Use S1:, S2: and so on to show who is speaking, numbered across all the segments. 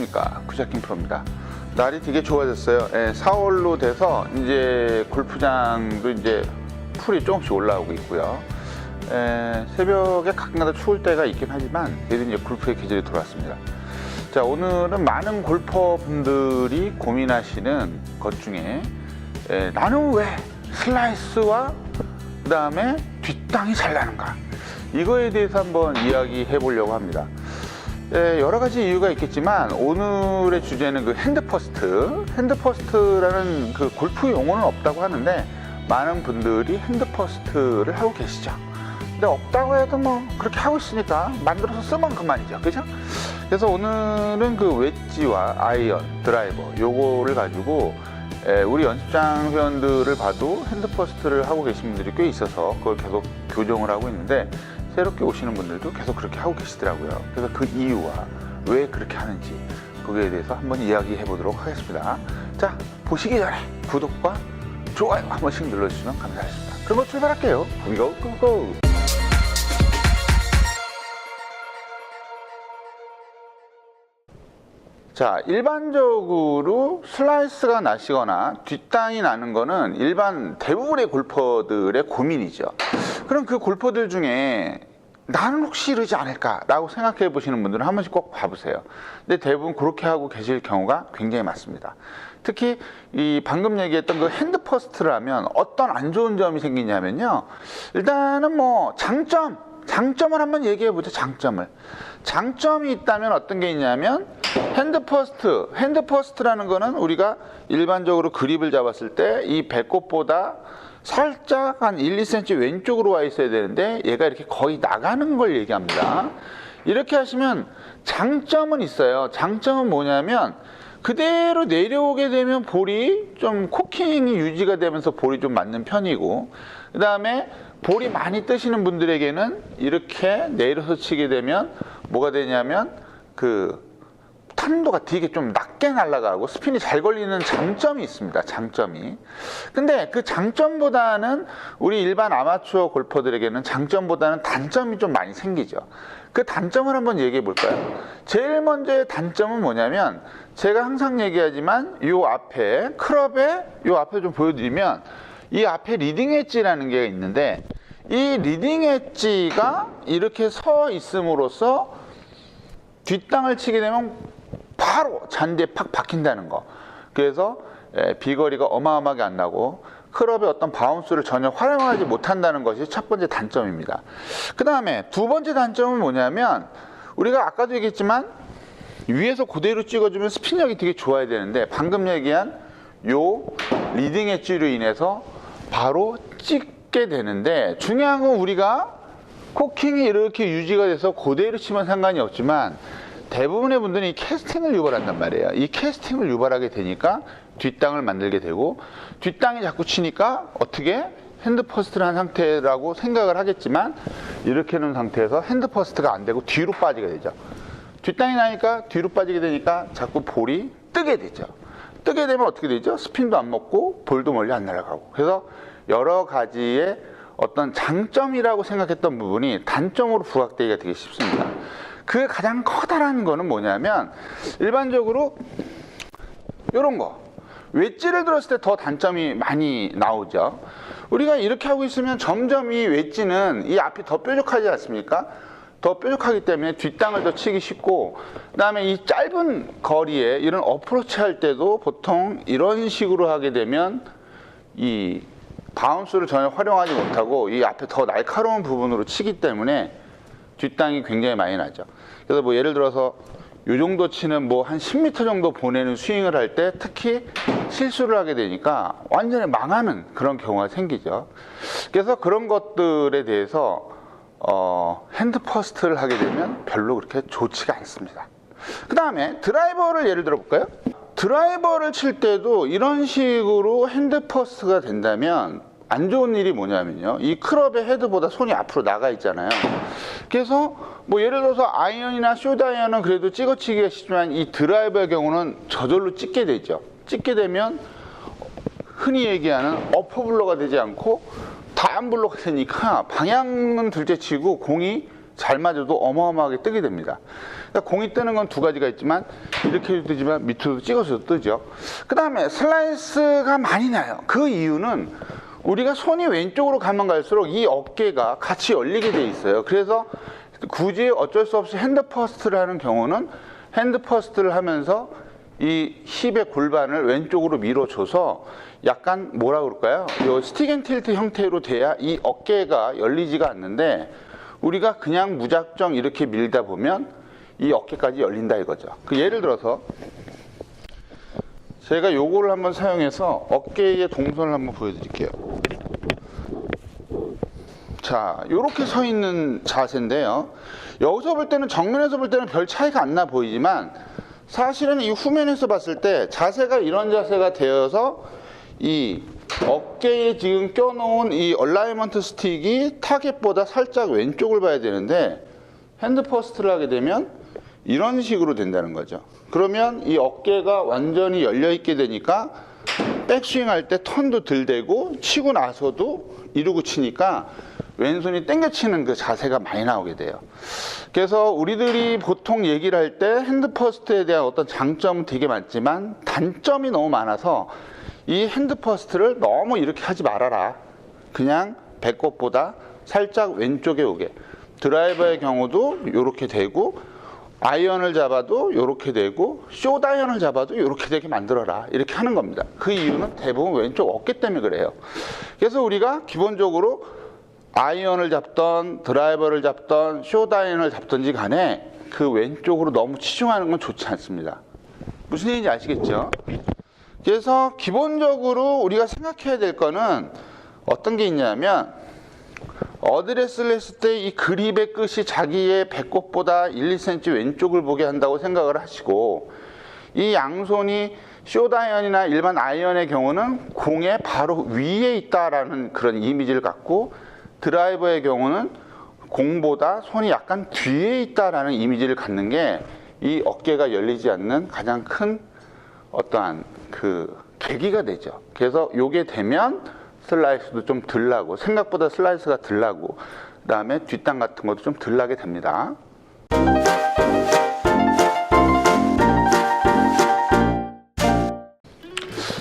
S1: 안녕하십니까, 구자킴 프로입니다. 날이 되게 좋아졌어요. 4월로 돼서 이제 골프장도 이제 풀이 조금씩 올라오고 있고요. 새벽에 가끔가다 추울 때가 있긴 하지만 그래도 이제 골프의 계절이 돌아왔습니다. 자, 오늘은 많은 골퍼분들이 고민하시는 것 중에 나는 왜 슬라이스와 그 다음에 뒷땅이 잘 나는가, 이거에 대해서 한번 이야기해 보려고 합니다. 여러 가지 이유가 있겠지만 오늘의 주제는 그 핸드퍼스트라는 그 골프 용어는 없다고 하는데 많은 분들이 핸드퍼스트를 하고 계시죠. 근데 없다고 해도 뭐 그렇게 하고 있으니까 만들어서 쓰면 그만이죠, 그죠? 그래서 오늘은 그 웨지와 아이언, 드라이버 요거를 가지고 우리 연습장 회원들을 봐도 핸드퍼스트를 하고 계신 분들이 꽤 있어서 그걸 계속 교정을 하고 있는데, 새롭게 오시는 분들도 계속 그렇게 하고 계시더라고요. 그래서 그 이유와 왜 그렇게 하는지 거기에 대해서 한번 이야기해 보도록 하겠습니다. 자, 보시기 전에 구독과 좋아요 한 번씩 눌러주시면 감사하겠습니다. 그럼 출발할게요. 고고. 자, 일반적으로 슬라이스가 나시거나 뒷땅이 나는 거는 일반 대부분의 골퍼들의 고민이죠. 그럼 그 골퍼들 중에 나는 혹시 이러지 않을까 라고 생각해 보시는 분들은 한 번씩 꼭 봐보세요. 근데 대부분 그렇게 하고 계실 경우가 굉장히 많습니다. 특히 이 방금 얘기했던 그 핸드퍼스트를 하면 어떤 안 좋은 점이 생기냐면요, 일단은 뭐 장점을 한번 얘기해 보죠. 장점이 있다면 어떤 게 있냐면, 핸드퍼스트라는 거는 우리가 일반적으로 그립을 잡았을 때 이 배꼽보다 살짝 한 1, 2cm 왼쪽으로 와 있어야 되는데 얘가 이렇게 거의 나가는 걸 얘기합니다. 이렇게 하시면 장점은 있어요. 장점은 뭐냐면 그대로 내려오게 되면 볼이 좀 코킹이 유지가 되면서 볼이 좀 맞는 편이고, 그 다음에 볼이 많이 뜨시는 분들에게는 이렇게 내려서 치게 되면 뭐가 되냐면 그 탄도가 되게 좀 낮게 날아가고 스핀이 잘 걸리는 장점이 있습니다. 장점이. 근데 그 장점보다는 우리 일반 아마추어 골퍼들에게는 장점보다는 단점이 좀 많이 생기죠. 그 단점을 한번 얘기해 볼까요? 제일 먼저의 단점은 뭐냐면, 제가 항상 얘기하지만 요 앞에 클럽에 요 앞에 좀 보여드리면 이 앞에 리딩 엣지라는 게 있는데, 이 리딩 엣지가 이렇게 서 있음으로써 뒷땅을 치게 되면 바로 잔디에 팍 박힌다는 거. 그래서 비거리가 어마어마하게 안 나고 클럽의 어떤 바운스를 전혀 활용하지 못한다는 것이 첫 번째 단점입니다. 그 다음에 두 번째 단점은 뭐냐면, 우리가 아까도 얘기했지만 위에서 그대로 찍어주면 스핀력이 되게 좋아야 되는데, 방금 얘기한 요 리딩 엣지로 인해서 바로 찍게 되는데, 중요한 건 우리가 코킹이 이렇게 유지가 돼서 그대로 치면 상관이 없지만 대부분의 분들은 이 캐스팅을 유발한단 말이에요. 이 캐스팅을 유발하게 되니까 뒷땅을 만들게 되고, 뒷땅이 자꾸 치니까 어떻게 핸드퍼스트를 한 상태라고 생각을 하겠지만 이렇게 놓은 상태에서 핸드퍼스트가 안 되고 뒤로 빠지게 되죠. 뒷땅이 나니까 뒤로 빠지게 되니까 자꾸 볼이 뜨게 되죠. 뜨게 되면 어떻게 되죠? 스핀도 안 먹고 볼도 멀리 안 날아가고. 그래서 여러 가지의 어떤 장점이라고 생각했던 부분이 단점으로 부각되기가 되게 쉽습니다. 그 가장 커다란 거는 뭐냐면, 일반적으로 이런 거 웨지를 들었을 때 더 단점이 많이 나오죠. 우리가 이렇게 하고 있으면 점점 이 웨지는 이 앞이 더 뾰족하지 않습니까? 더 뾰족하기 때문에 뒷땅을 더 치기 쉽고, 그 다음에 이 짧은 거리에 이런 어프로치 할 때도 보통 이런 식으로 하게 되면 이 바운스를 전혀 활용하지 못하고 이 앞에 더 날카로운 부분으로 치기 때문에 뒷땅이 굉장히 많이 나죠. 그래서 뭐 예를 들어서 이 정도 치는 뭐 한 10m 정도 보내는 스윙을 할 때 특히 실수를 하게 되니까 완전히 망하는 그런 경우가 생기죠. 그래서 그런 것들에 대해서 핸드퍼스트를 하게 되면 별로 그렇게 좋지가 않습니다. 그 다음에 드라이버를 예를 들어 볼까요? 드라이버를 칠 때도 이런 식으로 핸드퍼스트가 된다면 안 좋은 일이 뭐냐면요, 이 클럽의 헤드보다 손이 앞으로 나가 있잖아요. 그래서 뭐 예를 들어서 아이언이나 숏 아이언은 그래도 찍어치기가 쉽지만 이 드라이버의 경우는 저절로 찍게 되죠. 찍게 되면 흔히 얘기하는 어퍼블러가 되지 않고 다운블러가 되니까 방향은 둘째치고 공이 잘 맞아도 어마어마하게 뜨게 됩니다. 그러니까 공이 뜨는 건 두 가지가 있지만 이렇게도 뜨지만 밑으로도 찍어서도 뜨죠. 그 다음에 슬라이스가 많이 나요. 그 이유는 우리가 손이 왼쪽으로 가면 갈수록 이 어깨가 같이 열리게 돼 있어요. 그래서 굳이 어쩔 수 없이 핸드 퍼스트를 하는 경우는 핸드 퍼스트를 하면서 이 힙의 골반을 왼쪽으로 밀어줘서 약간 뭐라 그럴까요? 이 스틱 앤 틸트 형태로 돼야 이 어깨가 열리지가 않는데 우리가 그냥 무작정 이렇게 밀다 보면 이 어깨까지 열린다 이거죠. 그 예를 들어서 제가 요거를 한번 사용해서 어깨의 동선을 한번 보여드릴게요. 자, 요렇게 서 있는 자세인데요. 여기서 볼 때는 정면에서 볼 때는 별 차이가 안 나 보이지만 사실은 이 후면에서 봤을 때 자세가 이런 자세가 되어서 이 어깨에 지금 껴놓은 이 얼라이먼트 스틱이 타겟보다 살짝 왼쪽을 봐야 되는데 핸드 퍼스트를 하게 되면 이런 식으로 된다는 거죠. 그러면 이 어깨가 완전히 열려 있게 되니까 백스윙 할 때 턴도 덜 되고 치고 나서도 이러고 치니까 왼손이 당겨치는 그 자세가 많이 나오게 돼요. 그래서 우리들이 보통 얘기를 할 때 핸드 퍼스트에 대한 어떤 장점은 되게 많지만 단점이 너무 많아서 이 핸드 퍼스트를 너무 이렇게 하지 말아라. 그냥 배꼽보다 살짝 왼쪽에 오게. 드라이버의 경우도 이렇게 되고 아이언을 잡아도 이렇게 되고 숏 아이언을 잡아도 이렇게 되게 만들어라. 이렇게 하는 겁니다. 그 이유는 대부분 왼쪽 어깨 때문에 그래요. 그래서 우리가 기본적으로 아이언을 잡던 드라이버를 잡던 숏 아이언을 잡든지 간에 그 왼쪽으로 너무 치중하는 건 좋지 않습니다. 무슨 얘기인지 아시겠죠? 그래서 기본적으로 우리가 생각해야 될 거는 어떤 게 있냐면 어드레스를 했을 때 이 그립의 끝이 자기의 배꼽보다 1, 2cm 왼쪽을 보게 한다고 생각을 하시고 이 양손이 숏 아이언이나 일반 아이언의 경우는 공의 바로 위에 있다라는 그런 이미지를 갖고 드라이버의 경우는 공보다 손이 약간 뒤에 있다라는 이미지를 갖는 게 이 어깨가 열리지 않는 가장 큰 어떠한 그 계기가 되죠. 그래서 요게 되면 슬라이스도 좀 덜 나고 생각보다 슬라이스가 덜 나고 그 다음에 뒷땅 같은 것도 좀 덜 나게 됩니다.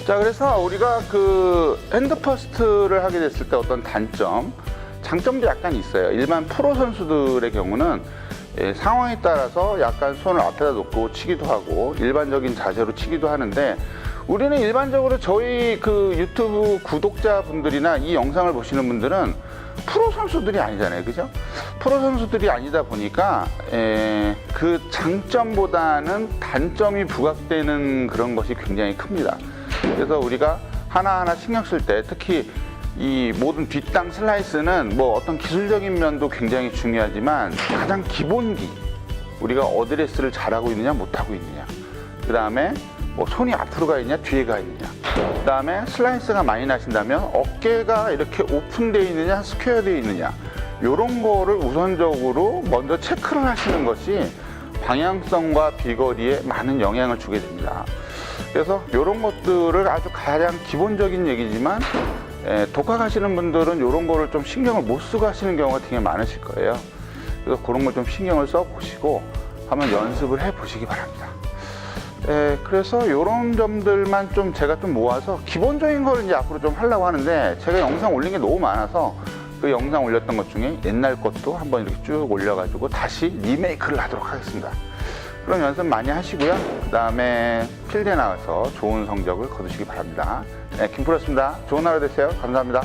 S1: 자, 그래서 우리가 그 핸드 퍼스트를 하게 됐을 때 어떤 단점, 장점도 약간 있어요. 일반 프로 선수들의 경우는 상황에 따라서 약간 손을 앞에다 놓고 치기도 하고 일반적인 자세로 치기도 하는데 우리는 일반적으로 저희 그 유튜브 구독자분들이나 이 영상을 보시는 분들은 프로 선수들이 아니잖아요. 그죠? 프로 선수들이 아니다 보니까 그 장점보다는 단점이 부각되는 그런 것이 굉장히 큽니다. 그래서 우리가 하나하나 신경 쓸 때 특히 이 모든 뒷땅 슬라이스는 뭐 어떤 기술적인 면도 굉장히 중요하지만 가장 기본기 우리가 어드레스를 잘하고 있느냐 못하고 있느냐 그 다음에 뭐 손이 앞으로 가 있냐 뒤에 가 있느냐 그 다음에 슬라이스가 많이 나신다면 어깨가 이렇게 오픈되어 있느냐 스퀘어 되어 있느냐 이런 거를 우선적으로 먼저 체크를 하시는 것이 방향성과 비거리에 많은 영향을 주게 됩니다. 그래서 이런 것들을 아주 가장 기본적인 얘기지만 독학하시는 분들은 이런 거를 좀 신경을 못 쓰고 하시는 경우가 되게 많으실 거예요. 그래서 그런 걸 좀 신경을 써 보시고 한번 연습을 해 보시기 바랍니다. 그래서 이런 점들만 좀 제가 좀 모아서 기본적인 걸 이제 앞으로 좀 하려고 하는데 제가 영상 올린 게 너무 많아서 그 영상 올렸던 것 중에 옛날 것도 한번 이렇게 쭉 올려가지고 다시 리메이크를 하도록 하겠습니다. 그런 연습 많이 하시고요. 그 다음에 필드에 나가서 좋은 성적을 거두시기 바랍니다. 김프로였습니다. 좋은 하루 되세요. 감사합니다.